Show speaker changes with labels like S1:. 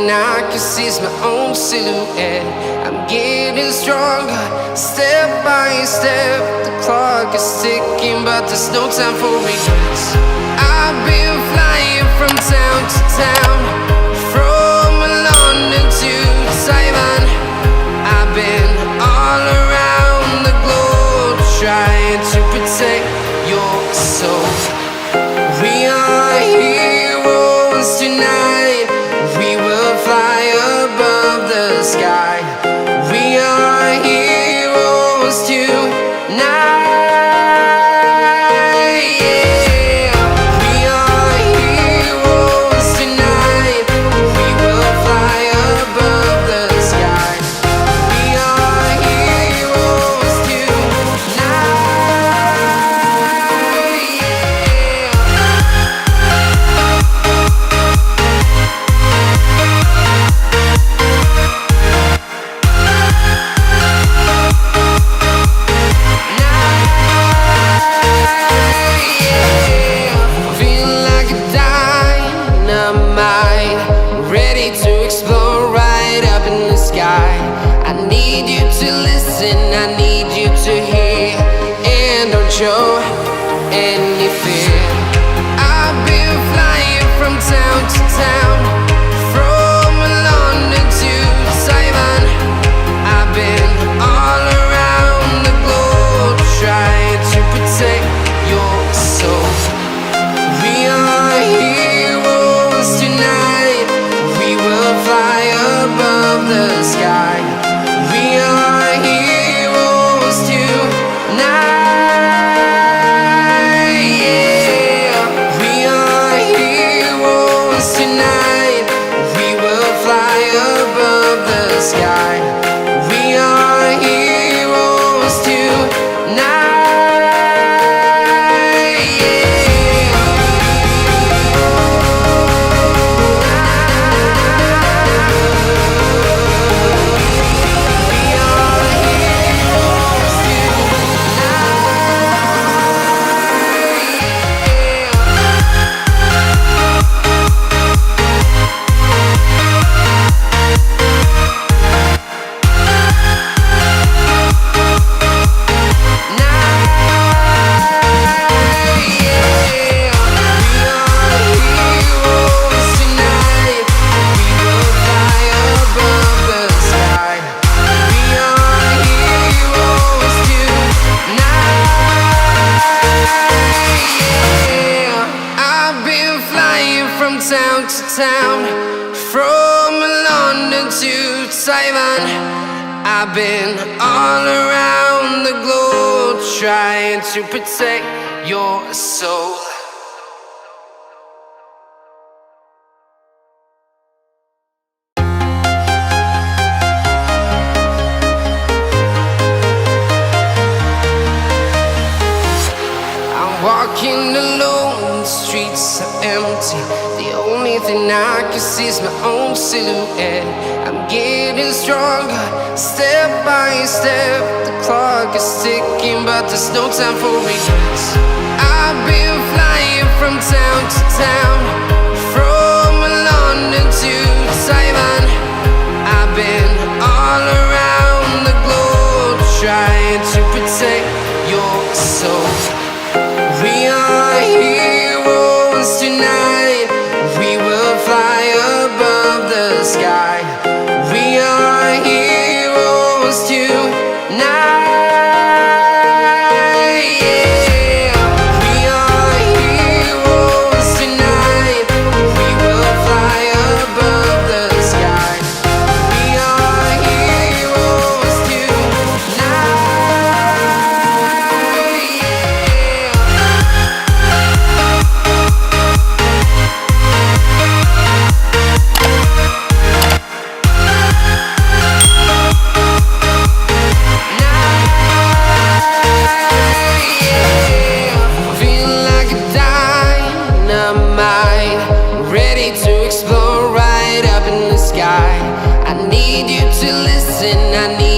S1: thing I can see is my own silhouette. I'm getting stronger, step by step. The clock is ticking, but there's no time for regrets. I've been flying from town to town, from London to Taiwan. I've been all around the globe, trying to protect your soul. We are heroes tonight. We will fly above the sky. We are heroes tonight. Yeah. We are heroes tonight. We will fly above the sky. We are heroes tonight. Feel like a dynamite, ready to explode right up in the sky. I need you to listen, I need you to hear, and don't show any fear. I've been flying from town to town, from London to Taiwan. I've been all around the globe, trying to protect your soul. We are heroes tonight. We will fly above the sky. We are heroes tonight. Yeah. We are heroes tonight. We will fly above the sky. We are heroes tonight. Town to town, from London to Taiwan. I've been all around the globe, trying to protect your soul. I'm walking alone, the streets are empty. The only thing I can see is my own silhouette. I'm getting stronger, step by step. The clock is ticking, but there's no time for regrets. I've been flying from town to town, from London to Taiwan. I've been all around the globe, trying to protect your soul. We are heroes tonight. We will fly above the sky. We are heroes tonight. Yeah. We are heroes tonight. We will fly above the sky. We are heroes tonight. I need you to listen, I need